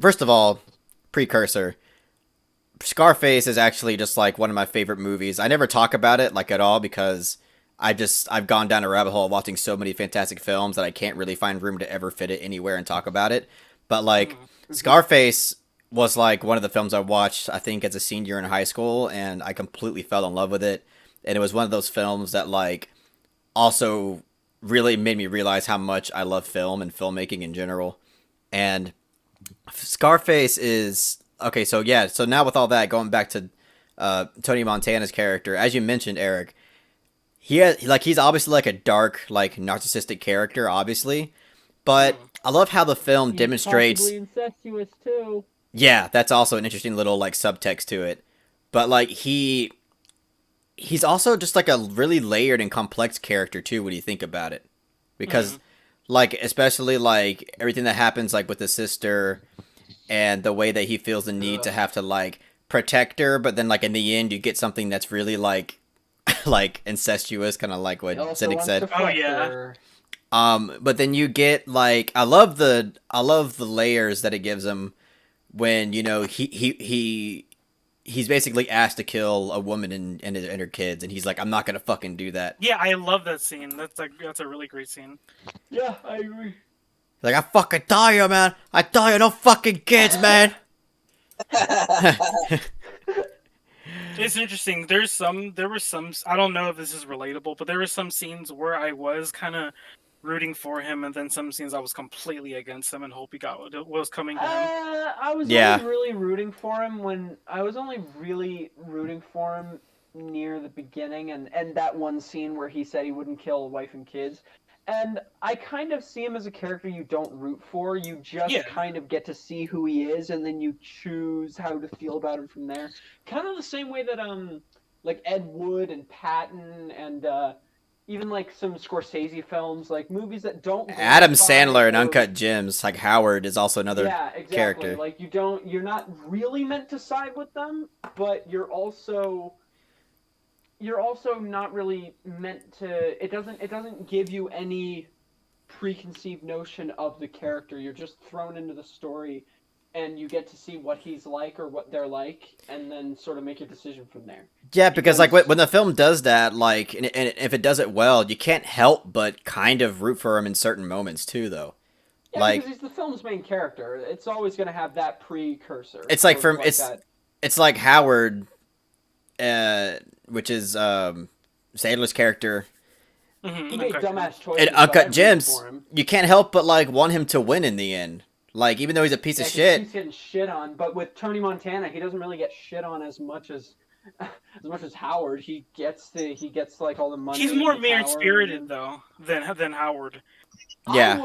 First of all, precursor. Scarface is actually just like one of my favorite movies. I never talk about it like at all because I've gone down a rabbit hole watching so many fantastic films that I can't really find room to ever fit it anywhere and talk about it. But like Mm. Scarface was like one of the films I watched I think as a senior in high school, and I completely fell in love with it. And it was one of those films that like also really made me realize how much I love film and filmmaking in general. And Scarface is okay. So yeah. So now with all that, going back to Tony Montana's character, as you mentioned, Eric, he's obviously like a dark, like narcissistic character, obviously. But Mm. I love how the film He's demonstrates. possibly incestuous too. Yeah, that's also an interesting little like subtext to it. But like he's also just like a really layered and complex character too when you think about it, because Mm. like especially like everything that happens like with his sister and the way that he feels the need to Ugh. have to like protect her, but then like in the end you get something that's really like like incestuous, kind of like He what also Cynic wants to said. Oh fuck yeah. her. But then you get like I love the layers that it gives him when he's basically asked to kill a woman and her kids, and he's like, I'm not gonna fucking do that. Yeah, I love that scene. That's a really great scene. Yeah, I agree. Like, I fucking tell you, man, I tell you, no fucking kids, man. It's interesting. There were some. I don't know if this is relatable, but there were some scenes where I was kind of rooting for him, and then some scenes I was completely against him and hope he got what was coming to him. I was Yeah, only really rooting for him when I was only really rooting for him near the beginning, and that one scene where he said he wouldn't kill a wife and kids. And I kind of see him as a character you don't root for. You just Yeah. kind of get to see who he is, and then you choose how to feel about him from there. Kind of the same way that like Ed Wood and Patton and even like some Scorsese films, like movies that don't Adam glorify Sandler in or Uncut Gems, like Howard, is also another yeah, exactly. character. Like you're not really meant to side with them, but you're also not really meant to. It doesn't give you any preconceived notion of the character. You're just thrown into the story, and you get to see what he's like or what they're like, and then sort of make a decision from there. Yeah, because like Because when the film does that, like, and if it does it well, you can't help but kind of root for him in certain moments too, though. yeah, because Like, he's the film's main character. It's always going to have that precursor, it's like sort of from like that. it's like Howard, uh, which is Sandler's character He Mm-hmm. made Okay. dumbass in choices, but I Uncut rooted Gems. for him. You can't help but like want him to win in the end. Like, even though he's a piece of Yeah, because he shit. keeps getting shit on. But with Tony Montana, he doesn't really get shit on as much as Howard. He gets like all the He's money and more the mean power. And spirited though than Howard. Yeah,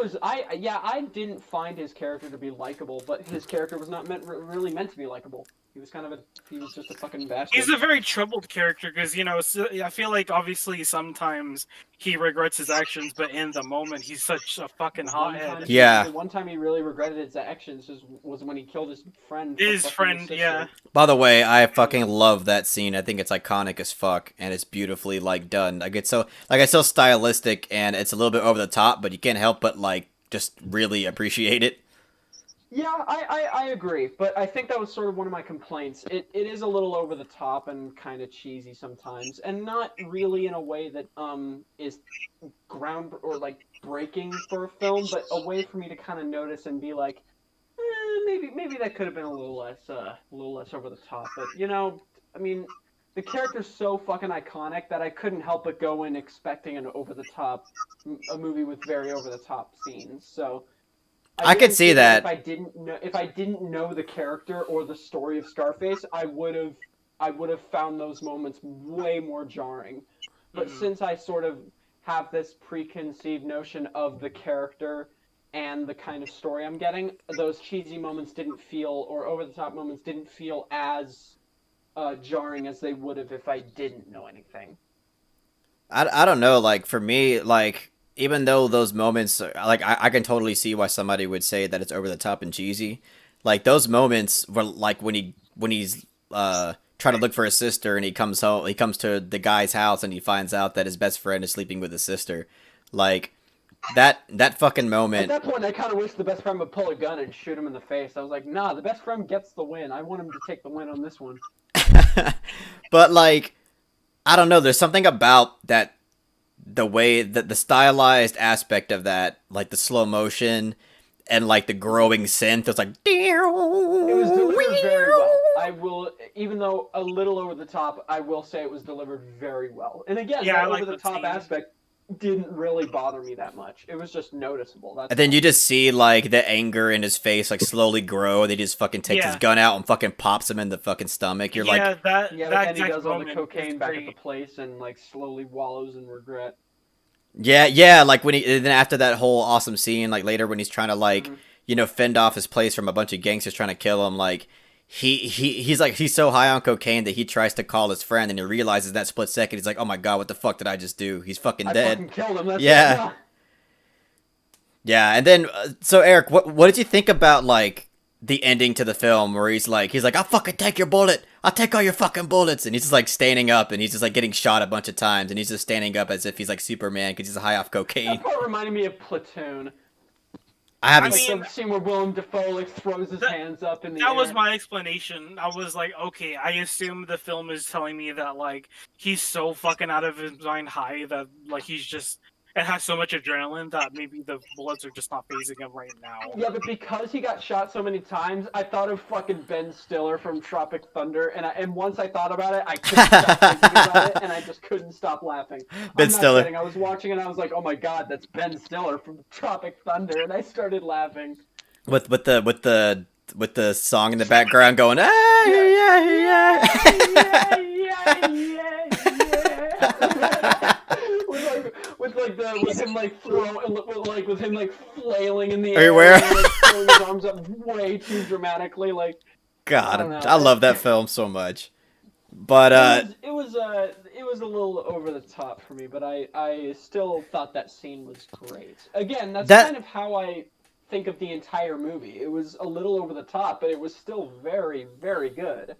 I didn't find his character to be likable, but his character was not really meant to be likable. He was just a fucking bastard. He's a very troubled character because I feel like obviously sometimes he regrets his actions, but in the moment he's such a fucking hothead. Yeah. The one time he really regretted his actions was when he killed his friend for His fucking his friend, sister. yeah. By the way, I fucking love that scene. I think it's iconic as fuck, and it's beautifully like done. Like it's so stylistic, and it's a little bit over the top, but you can't help but like just really appreciate it. Yeah, I agree, but I think that was sort of one of my complaints. It is a little over the top and kind of cheesy sometimes, and not really in a way that is ground or like breaking for a film, but a way for me to kind of notice and be like, maybe that could have been a little less over the top. But I mean, the character's so fucking iconic that I couldn't help but go in expecting an over the top a movie with very over the top scenes. So I I could really see feel that that. if I didn't know the character or the story of Scarface, I would have found those moments way more jarring. But Mhm. since I sort of have this preconceived notion of the character and the kind of story I'm getting, those cheesy moments didn't feel, or over the top moments didn't feel as jarring as they would have if I didn't know anything. I don't know. Like for me, like even though those moments, like I can totally see why somebody would say that it's over the top and cheesy. Like those moments were like when he's trying to look for his sister, and he comes home. He comes to the guy's house, and he finds out that his best friend is sleeping with his sister. Like that fucking At moment. that point, I kind of wish the best friend would pull a gun and shoot him in the face. I was like, nah, the best friend gets the win. I want him to take the win on this one. But like, I don't know. There's something about that, the way that the stylized aspect of that, like the slow motion and like the growing synth. It's like It was delivered very well. I will, even though a little over the top, I will say it was delivered very well. And again, Yeah, that I like over the the top scene. aspect didn't really bother me that much. It was just noticeable. That's And then all. you just see like the anger in his face like slowly grow. And he just fucking takes his Yeah. gun out and fucking pops him in the fucking stomach. You're yeah, like, that Yeah, but that then he exact does all the moment cocaine is back great. at the place and like slowly wallows in regret. yeah. Like when he then after that whole awesome scene, like later when he's trying to like Mhm. fend off his place from a bunch of gangsters trying to kill him. Like he's like he's so high on cocaine that he tries to call his friend and he realizes that split second he's like, oh my god, what the fuck did I just do? He's fucking I dead. fucking killed him. That's Yeah. it. Yeah, and then so Eric, what did you think about like the ending to the film where he's like I'll fucking take your bullet, I'll take all your fucking bullets, and he's just like standing up and he's just like getting shot a bunch of times and he's just standing up as if he's like Superman because he's high off cocaine. That part reminded me of Platoon. I haven't. I Like mean, the scene where Willem Dafoe like throws his that- hands up in the That air. was my explanation. I was like, okay, I assume the film is telling me that like he's so fucking out of his mind high that like he's just it has so much adrenaline that maybe the bullets are just not phasing him right now. Yeah, but because he got shot so many times, I thought of fucking Ben Stiller from Tropic Thunder, and once I thought about it, I couldn't stop thinking about it, and I just couldn't stop laughing. Ben I'm not Stiller. kidding. I was watching it, and I was like, oh my god, that's Ben Stiller from Tropic Thunder, and I started laughing. with the song in the background going, ah, yeah, yeah. Yeah, yeah, yeah. with him like flailing in the air, Everywhere. and, like, throwing his arms up way too dramatically, like. God, I don't know. I love that film so much. But It was a little over the top for me, but I still thought that scene was great. Again, that's That- kind of how I think of the entire movie. It was a little over the top, but it was still very, very good.